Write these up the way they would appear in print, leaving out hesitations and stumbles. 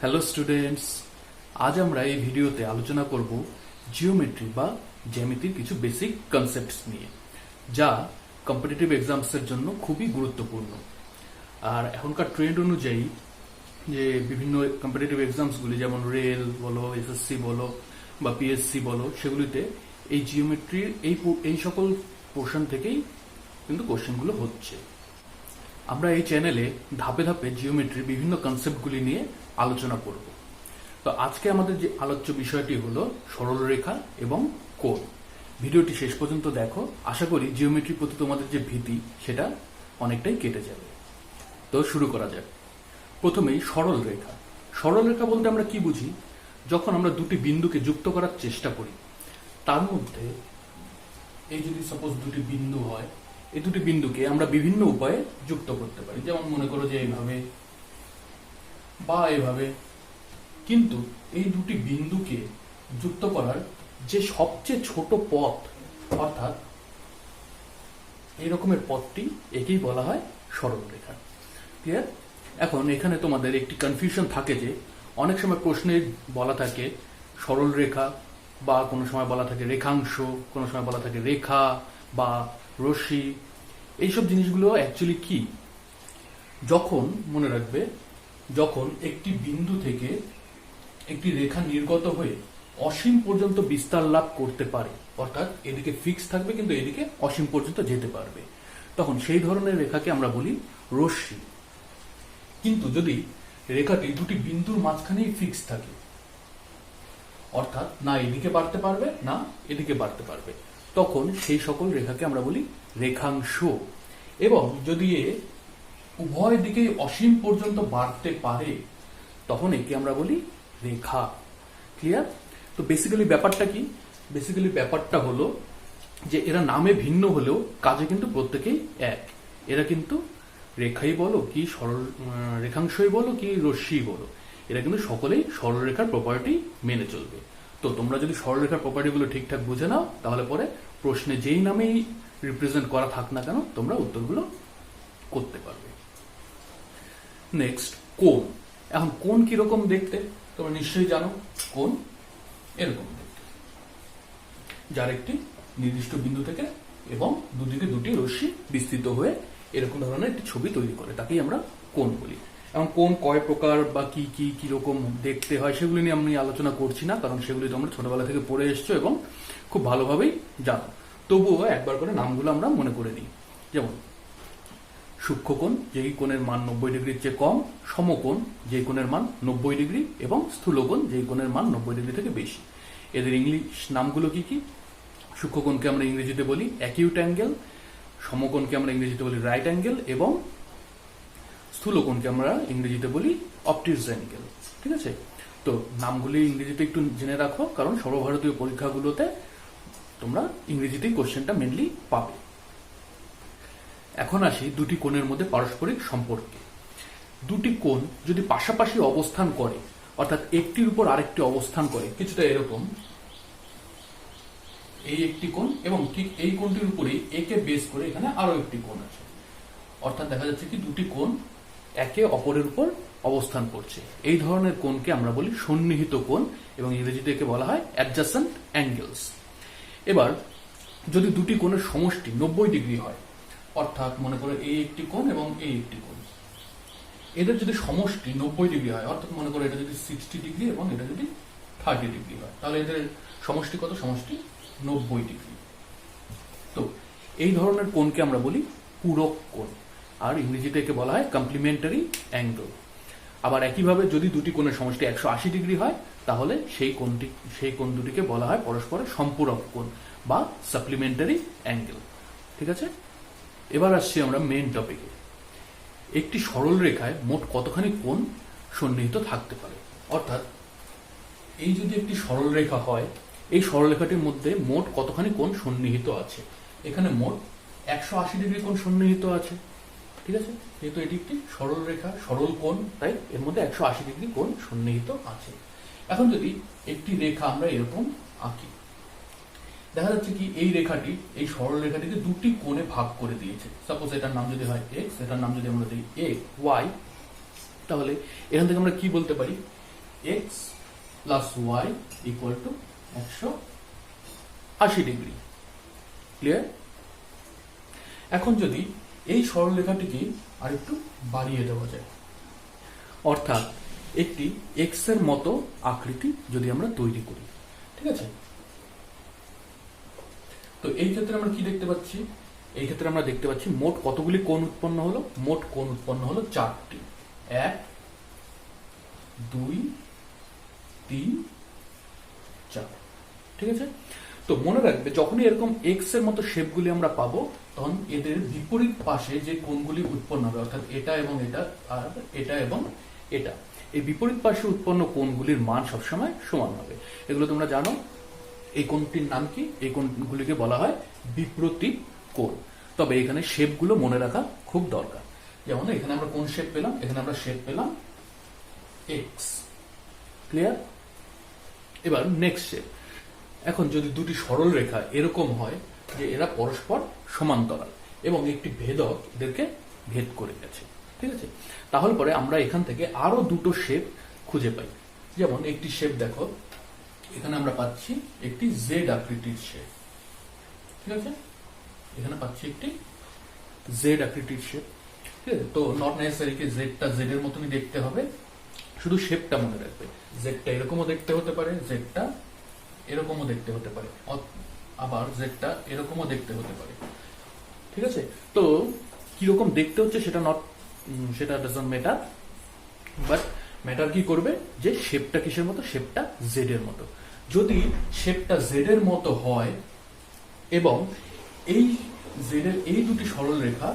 Hello students, আজ আমরা এই ভিডিওতে আলোচনা করব জিওমেট্রি বা জ্যামিতির কিছু বেসিক কনসেপ্টস নিয়ে, যা কম্পিটিটিভ এক্সামসের জন্য খুবই গুরুত্বপূর্ণ। আর এখনকার ট্রেন্ড অনুযায়ী যে বিভিন্ন কম্পিটিটিভ এক্সামসগুলি যেমন রেল বলো, এসএসসি বলো বা পিএসসি বলো, সেগুলিতে এই জিওমেট্রির এই সকল পোর্শন থেকেই কিন্তু কোশ্চেনগুলো হচ্ছে। আমরা এই চ্যানেলে ধাপে ধাপে জিওমেট্রির বিভিন্ন কনসেপ্টগুলি নিয়ে আলোচনা করব। তো আজকে আমাদের যে আলোচ্য বিষয়টি হলো সরলরেখা এবং কোণ। ভিডিওটি শেষ পর্যন্ত দেখো, আশা করি জিওমেট্রির প্রতি তোমাদের যে ভীতি সেটা অনেকটাই কেটে যাবে। তো শুরু করা যাক। প্রথমেই সরল রেখা। সরল রেখা বলতে আমরা কি বুঝি? যখন আমরা দুটি বিন্দুকে যুক্ত করার চেষ্টা করি, তার মধ্যে এই যদি সাপোজ দুটি বিন্দু হয়, এই দুটি বিন্দুকে আমরা বিভিন্ন উপায়ে যুক্ত করতে পারি। যেমন মনে করো যে এইভাবে বা এইভাবে। কিন্তু এই দুটি বিন্দুকে যুক্ত করার যে সবচেয়ে ছোট পথ, অর্থাৎ এই রকমের পথটি, একেই বলা হয় সরল রেখা। ক্লিয়ার? এখন এখানে তোমাদের একটি কনফিউশন থাকে যে অনেক সময় প্রশ্নে বলা থাকে সরল রেখা, বা কোনো সময় বলা থাকে রেখাংশ, কোনো সময় বলা থাকে রেখা বা রশ্মি। এইসব জিনিসগুলো অ্যাকচুয়ালি কি? যখন মনে রাখবে, যখন একটি বিন্দু থেকে একটি রেখা নির্গত হয়ে অসীম পর্যন্ত বিস্তার লাভ করতে পারে, অর্থাৎ এদিকে ফিক্স থাকবে কিন্তু এদিকে অসীম পর্যন্ত যেতে পারবে, তখন সেই ধরনের রেখাকে আমরা বলি রশ্মি। কিন্তু যদি রেখাটি দুটি বিন্দুর মাঝখানেই ফিক্স থাকে, অর্থাৎ না এদিকে বাড়তে পারবে না এদিকে বাড়তে পারবে, তখন সেই সকল রেখাকে আমরা বলি রেখাংশ। এবং যদি এ উভয় দিকে অসীম পর্যন্ত বাড়তে পারে, তখন একে আমরা বলি রেখা। ক্লিয়ার? তো বেসিক্যালি ব্যাপারটা কি? বেসিক্যালি ব্যাপারটা হলো যে এরা নামে ভিন্ন হলেও কাজে কিন্তু প্রত্যেকেই এক। এরা কিন্তু রেখাই বলো কি সরল রেখাংশই বলো কি রশ্মি বলো, এরা কিন্তু সকলেই সরলরেখার প্রপার্টি মেনে চলবে। তো তোমরা যদি সরলরেখার প্রপার্টিগুলো ঠিকঠাক বুঝে নাও, তাহলে পরে প্রশ্নে যেই নামেই রিপ্রেজেন্ট করা থাক না কেন, তোমরা উত্তরগুলো করতে পারবে। নেক্সট, কোণ। এখন কোণ কিরকম দেখতে তোমরা নিশ্চয়ই জানো। কোণ এরকম দেখতে, যার একটি নির্দিষ্ট বিন্দু থেকে এবং দুদিকে দুটি রশ্মি বিস্তৃত হয়ে এরকম ধরনের একটি ছবি তৈরি করে, তাকেই আমরা কোণ বলি। এবং কোণ কয় প্রকার বা কি কি কিরকম দেখতে হয় সেগুলি নিয়ে আমি আলোচনা করছি না, কারণ সেগুলি তোমরা ছোটবেলা থেকে পড়ে এসছো এবং খুব ভালোভাবেই জানো। তবুও একবার করে নামগুলো আমরা মনে করে নিই। যেমন সূক্ষ্মকোণ, যেই কোণের মান 90 ডিগ্রির চেয়ে কম; সমকোণ, যেই কোণের মান 90 ডিগ্রি; এবং স্থূলকোণ, যেই কোণের মান 90 ডিগ্রি থেকে বেশি। এদের ইংলিশ নামগুলো কি কি? সূক্ষ্মকোণকে আমরা ইংরেজিতে বলি অ্যাকিউট অ্যাঙ্গেল, সমকোণকে আমরা ইংরেজিতে বলি রাইট অ্যাঙ্গেল, এবং স্থূলকোণকে আমরা ইংরেজিতে বলি অবটিউজ অ্যাঙ্গেল। ঠিক আছে? তো নামগুলি ইংরেজিতে একটু জেনে রাখো, কারণ সর্বভারতীয় পরীক্ষাগুলোতে তোমরা ইংরেজিতেই কোশ্চেনটা মেনলি পাবে। এখন আসি দুটি কোণের মধ্যে পারস্পরিক সম্পর্কে। দুটি কোণ যদি পাশাপাশি অবস্থান করে, অর্থাৎ একটির উপর আরেকটি অবস্থান করে, কিছুটা এরকম, এই একটি কোণ এবং ঠিক এই কোণটির উপরেই একে বেস করে এখানে আরো একটি কোণ আছে, অর্থাৎ দেখা যাচ্ছে কি দুটি কোণ একে অপরের উপর অবস্থান করছে। এই ধরনের কোণকে আমরা বলি সন্নিহিত কোণ, এবং ইংরেজিতে একে বলা হয় অ্যাডজাসেন্ট অ্যাঙ্গেলস। এবার যদি দুটি কোণের সমষ্টি 90 ডিগ্রি হয়, অর্থাৎ মনে করো এই একটি কোণ এবং এই একটি কোণ, এদের যদি সমষ্টি 90 ডিগ্রি হয়, অর্থাৎ মনে করো এটা যদি 60 ডিগ্রি এবং এটা যদি 30 ডিগ্রি হয়, তাহলে এদের সমষ্টি কত? সমষ্টি 90 ডিগ্রি। তো এই ধরনের কোণকে আমরা বলি পূরক কোণ, আর ইংরেজিতে একে বলা হয় কমপ্লিমেন্টারি অ্যাঙ্গেল। আবার একইভাবে যদি দুটি কোণের সমষ্টি 180 ডিগ্রি হয়, তাহলে সেই কোণ দুটিকে বলা হয় পরস্পরের সম্পূরক কোণ বা সাপ্লিমেন্টারি অ্যাঙ্গেল। ঠিক আছে? এবার আসছি আমরা মেন টপিকে। একটি সরল রেখায় মোট কতখানি কোণ সন্নিহিত থাকতে পারে? অর্থাৎ এই যদি একটি সরল রেখা হয়, এই সরল রেখাটির মধ্যে মোট কতখানি কোণ সন্নিহিত আছে? এখানে মোট 180 ডিগ্রি কোণ সন্নিহিত আছে। ঠিক আছে? যেহেতু এটি একটি সরল রেখা, সরল কোণ, তাই এর মধ্যে 180 ডিগ্রি কোণ সন্নিহিত আছে। এখন যদি একটি রেখা আমরা এরকম আঁকি, দেখা যাচ্ছে কি এই রেখাটি, এই সরল রেখাটিকে দুটি কোণে ভাগ করে দিয়েছে। সাপোজ এটার নাম যদি হয় এক্স, এটার নাম যদি আমরা দিই এ ওয়াই, তাহলে এখান থেকে আমরা কি বলতে পারি? X plus Y equal to 180 degree. Clear? এখন যদি এই সরলরেখাটিকে আরেকটু বাড়িয়ে দেওয়া যায়, অর্থাৎ একটি এক্স এর মতো আকৃতি যদি আমরা তৈরি করি, ঠিক আছে? তো এই ক্ষেত্রে আমরা কি দেখতে পাচ্ছি? এই ক্ষেত্রে আমরা দেখতে পাচ্ছি মোট কতগুলি কোণ উৎপন্ন হলো? মোট কোণ উৎপন্ন হলো 4টি। 1 2 3 4। ঠিক আছে? তো মনে রাখবে, যখনই এরকম এক্স এর মতো শেপগুলি আমরা পাবো, তখন এদের বিপরীত পাশে যে কোণগুলি উৎপন্ন হবে, অর্থাৎ এটা এবং এটা আর এটা এবং এটা, এই বিপরীত পাশে উৎপন্ন কোণগুলির মান সবসময় সমান হবে। এগুলো তোমরা জানো। এই কোণটির নাম কি? এই কোণগুলিকে বলা হয় বিপ্রতীপ কোণ। তবে এখানে শেপগুলো মনে রাখা খুব দরকার। যেমন এখানে আমরা কোন শেপ পেলাম? এখানে আমরা শেপ পেলাম এক্স। ক্লিয়ার? এবার নেক্সট শেপ। এখন যদি দুটি সরল রেখা এরকম হয় যে এরা পরস্পর সমান্তরাল এবং একটি ভেদক এদেরকে ভেদ করে গেছে, ঠিক আছে, তাহলে পরে আমরা এখান থেকে আরো দুটো শেপ খুঁজে পাই। যেমন একটি শেপ দেখো, এখানে আমরা পাচ্ছি একটি জেড আকৃতির শেপ। ঠিক আছে? এখানে পাচ্ছি একটি জেড আকৃতির শেপ। ঠিক আছে? তো নট নেসেসারি কি জেডটা জেড এর মতনই দেখতে হবে, শুধু শেপটা মনে রাখবে। জেডটা এরকমও দেখতে হতে পারে, জেডটা এরকমও দেখতে হতে পারে, আবার জেডটা এরকমও দেখতে হতে পারে। ঠিক আছে? তো কিরকম দেখতে হচ্ছে সেটা ডাজন্ট ম্যাটার, বাট ম্যাটার কি করবে যে শেপটা কিসের মতো? শেপটা জেড এর মতো। যদি শেপটা জেড এর মতো হয় এবং এই জেড এর এই দুটি সরল রেখা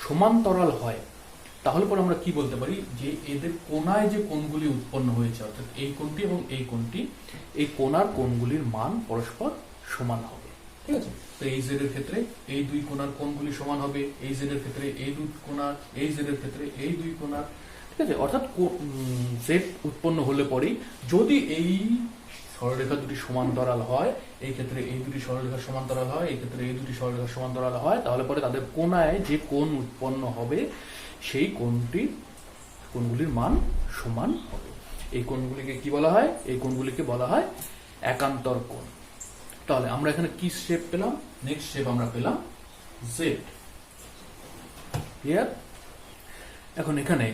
সমান্তরাল হয়, তাহলে পরে আমরা কি বলতে পারি যে এদের কোণায় যে কোণগুলি উৎপন্ন হয়েছে, অর্থাৎ এই কোণটি এবং এই কোণটি, এই কোণার কোণগুলির মান পরস্পর সমান হবে। ঠিক আছে? তো এই জেড এর ক্ষেত্রে এই দুই কোণার কোণগুলি সমান হবে, এই জেড এর ক্ষেত্রে এই দুই কোণার, এই জেড এর ক্ষেত্রে এই দুই কোণার। ঠিক আছে? অর্থাৎ জেড উৎপন্ন হলে পরেই যদি এই সরলরেখা দুটি সমান্তরাল হয়, এই ক্ষেত্রে এই দুটি সরলরেখা সমান্তরাল হয়, এই ক্ষেত্রে এই দুটি সরলরেখা সমান্তরাল হয়, তাহলে পরে তাদের কোণায় যে কোণ উৎপন্ন হবে সেই কোণগুলির মান সমান হবে। এই কোণগুলিকে কি বলা হয়? এই কোণগুলিকে বলা হয় একান্তর কোণ। তাহলে আমরা এখানে কি শেপ পেলাম? নেক্সট শেপ আমরা পেলাম জেড। ক্লিয়ার? এখন এখানে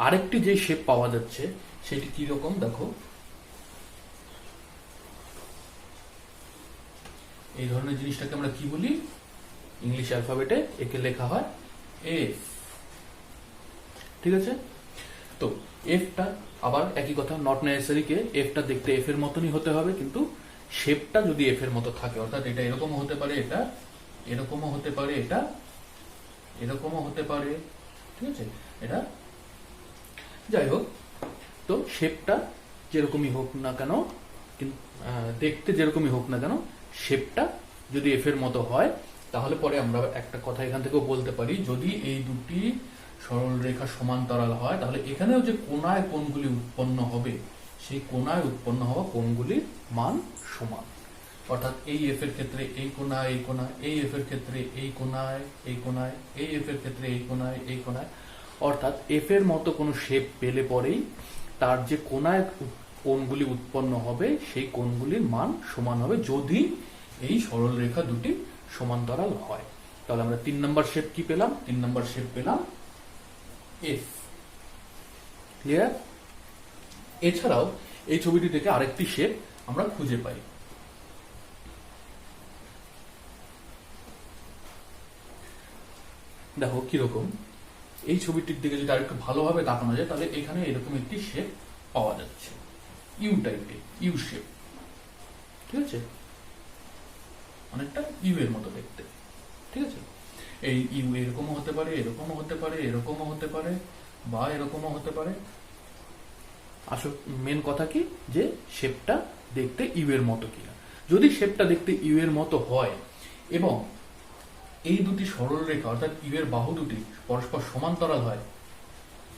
আরেকটি যে শেপ পাওয়া যাচ্ছে সেটি কি রকম দেখো। এই ধরনের জিনিসটাকে আমরা কি বলি? ইংলিশ অ্যালফাবেটে একে লেখা হয় এফ। ঠিক আছে? তো এফটা আবার একই কথা, নট নেসেসারি কে এফটা দেখতে এফ এর মতনই হতে হবে, কিন্তু শেপটা যদি এফ এর মতো থাকে, অর্থাৎ এটা এরকমও হতে পারে, এটা এরকমও হতে পারে, এটা এরকমও হতে পারে। ঠিক আছে? এটা যাই হোক, তো শেপটা যেরকমই হোক না কেন, দেখতে যেরকমই হোক না কেন, শেপটা যদি এফ এর মতো হয়, তাহলে পরে আমরা একটা কথা এখান থেকেও বলতে পারি, যদি এই দুটি সরল রেখা সমান্তরাল হয়, তাহলে এখানেও যে কোণায় কোণগুলি উৎপন্ন হবে, সেই কোণায় উৎপন্ন হওয়া কোণগুলির মান সমান। অর্থাৎ এই এফ এর ক্ষেত্রে এই কোণায় এই কোণায়, এই এফ এর ক্ষেত্রে এই কোণায় এই কোণায়, এই এফ এর ক্ষেত্রে এই কোণায় এই কোণায়। অর্থাৎ এফ এর মতো কোনো শেপ পেলে পরেই তার যে কোণায় কোণগুলি উৎপন্ন হবে সেই কোণগুলির মান সমান হবে, যদি এই সরল রেখা দুটি সমান্তরাল হয়। তাহলে আমরা 3 নম্বর শেপ কি পেলাম? 3 নম্বর শেপ পেলাম এফ। ক্লিয়ার? এছাড়াও এই ছবিটি থেকে আরেকটি শেপ আমরা খুঁজে পাই। দেখো কিরকম, এই ছবিটির দিকে যদি আরেকটু ভালোভাবে তাকানো যায়, তাহলে এখানে এরকম একটি শেপ পাওয়া যাচ্ছে, ইউ টাইপের, ইউ শেপ। ঠিক আছে? অনেকটা ইউ এর মতো দেখতে। ঠিক আছে? এই ইউ এরকমও হতে পারে, এরকমও হতে পারে, এরকমও হতে পারে, বা এরকমও হতে পারে। আসল মেন কথা কি যে শেপটা দেখতে ইউ এর মতো কিনা। যদি শেপটা দেখতে ইউ এর মতো হয় এবং এই দুটি সরল রেখা অর্থাৎ ইউ এর বাহু দুটি পরস্পর সমান্তরাল হয়,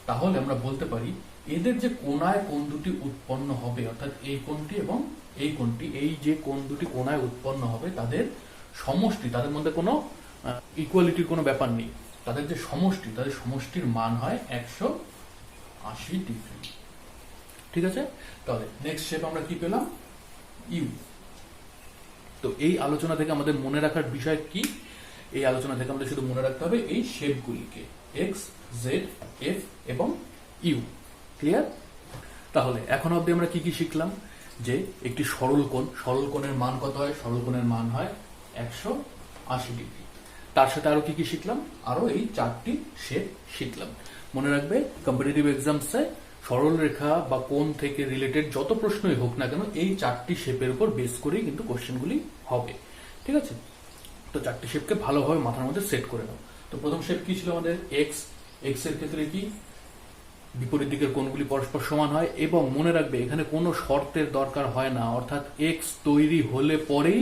তাহলে আমরা বলতে পারি এদের যে কোণায় কোণ দুটি উৎপন্ন হবে, অর্থাৎ এই কোণটি এবং এই কোণটি, এই যে কোণ দুটি কোণায় উৎপন্ন হবে তাদের সমষ্টি, তাদের মধ্যে কোনো ইকুয়ালিটির কোনো ব্যাপার নেই, তাদের যে সমষ্টি, তাদের সমষ্টির মান হয় 180 ডিগ্রি। ঠিক আছে, তাহলে নেক্সট শেপ আমরা কি পেলাম? ইউ। তো এই আলোচনা থেকে আমাদের মনে রাখার বিষয় কি? এই আলোচনা থেকে আমাদের শুধু মনে রাখতে হবে এই শেপগুলিকে, এক্স, জেড, এফ এবং ইউ। ক্লিয়ার? তাহলে এখন অবধি আমরা কি কি শিখলাম? যে একটি সরল কোণের মান কত হয়? সরল কোণের মান হয় 180 ডিগ্রি। তার সাথে আরো কি কি শিখলাম? আরো এই 4টি শেপ শিখলাম। মনে রাখবে, কম্পিটিটিভ এক্সামসে সরল রেখা বা কোণ থেকে রিলেটেড যত প্রশ্নই হোক না কেন, এই 4টি শেপের উপর বেস করেই কিন্তু কোশ্চেনগুলি হবে। ঠিক আছে, তো 4টি শেপকে ভালোভাবে মাথার মধ্যে সেট করে নাও। তো প্রথম শেপ কি ছিল আমাদের? এক্স। এক্স এর ক্ষেত্রে কি বিপরীত দিকের কোণগুলি পরস্পর সমান হয়, এবং মনে রাখবে এখানে কোনো শর্তের দরকার হয় না, অর্থাৎ এক্স তৈরি হলে পরেই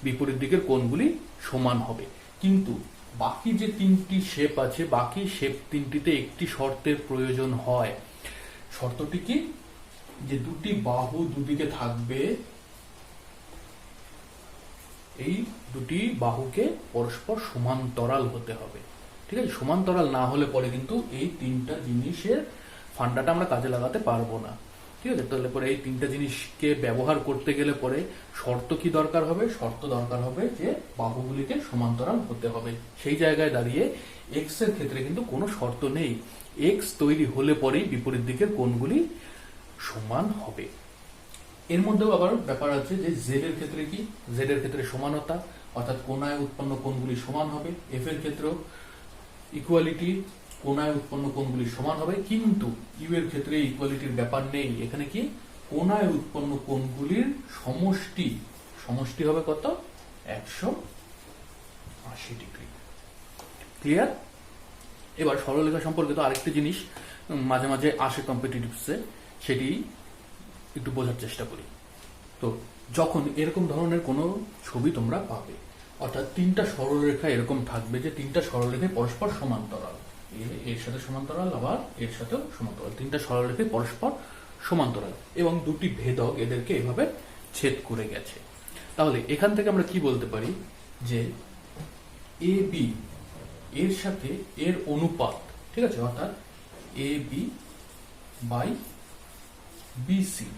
বিপরীত দিকের কোণগুলি সমান হবে। কিন্তু বাকি যে 3টি শেপ আছে, বাকি শেপ 3টিতে একটি শর্তের প্রয়োজন হয়। শর্তটি কি? যে দুটি বাহু দুদিকে থাকবে, এই দুটি বাহুকে পরস্পর সমান্তরাল হতে হবে। ঠিক আছে, সমান্তরাল না হলে পরে কিন্তু এই 3টা জিনিসের ফান্ডাটা আমরা কাজে লাগাতে পারবো না। ঠিক আছে, তাহলে পরে এই 3টা জিনিসকে ব্যবহার করতে গেলে পরে শর্ত কি দরকার হবে? শর্ত দরকার হবে যে বাহুগুলিকে সমান্তরাল হতে হবে। সেই জায়গায় দাঁড়িয়ে এক্স এর ক্ষেত্রে কিন্তু কোনো শর্ত নেই। এক্স তৈরি হলে পরেই বিপরীত দিকের কোণগুলি সমান হবে। এর মধ্যেও আবার ব্যাপার আছে যে জেড এর ক্ষেত্রে কি? জেড এর ক্ষেত্রে সমানতা, অর্থাৎ কোণায় উৎপন্ন কোণগুলি সমান হবে। এফ এর ক্ষেত্রেও ইকুয়ালিটি, কোণায় উৎপন্ন কোণগুলি সমান হবে। কিন্তু ইউ এর ক্ষেত্রে ইকুয়ালিটির ব্যাপার নেই। এখানে কি? কোণায় উৎপন্ন কোণগুলির সমষ্টি। সমষ্টি হবে কত? 180 ডিগ্রি। ক্লিয়ার? এবার সরলরেখা সম্পর্কে তো আরেকটি জিনিস মাঝে মাঝে আসে কম্পিটিটিভসে, সেটি একটু বোঝার চেষ্টা করি। তো যখন এরকম ধরনের কোনো ছবি তোমরা পাবে, অর্থাৎ 3টা সরলরেখা এরকম থাকবে যে 3টা সরলরেখায় পরস্পর সমান্তরাল, এর সাথে সমান্তরাল, আবার এর সাথেও সমান্তরাল, 3টা সরলরেখায় পরস্পর সমান্তরাল, এবং দুটি ভেদক এদেরকে এভাবে ছেদ করে গেছে। তাহলে এখান থেকে আমরা কি বলতে পারি? যে এ বি এর সাথে এর অনুপাত, ঠিক আছে, অর্থাৎ A B by BC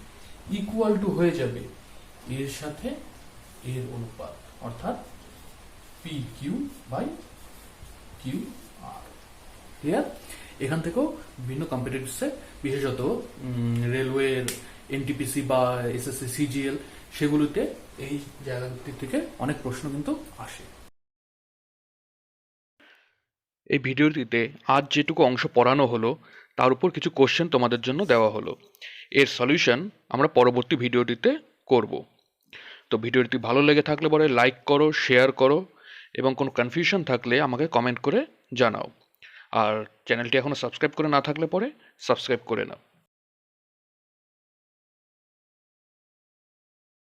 equal to হয়ে যাবে এর সাথে এর অনুপাত, অর্থাৎ P Q by Q R. Clear? এখান থেকেও বিভিন্ন কম্পিটিটিভসে, বিশেষত রেলওয়ের এনটিপিসি বা এসএসসি সিজিএল, সেগুলোতে এই জায়গাটি থেকে অনেক প্রশ্ন কিন্তু আসে। এই ভিডিওটিতে আজ যেটুকু অংশ পড়ানো হলো তার উপর কিছু কোশ্চেন তোমাদের জন্য দেওয়া হলো। এর সলিউশন আমরা পরবর্তী ভিডিওটিতে করব। তো ভিডিওটি ভালো লেগে থাকলে পরে লাইক করো, শেয়ার করো, এবং কোনো কনফিউশন থাকলে আমাকে কমেন্ট করে জানাও। আর চ্যানেলটি এখনও সাবস্ক্রাইব করে না থাকলে পরে সাবস্ক্রাইব করে নাও।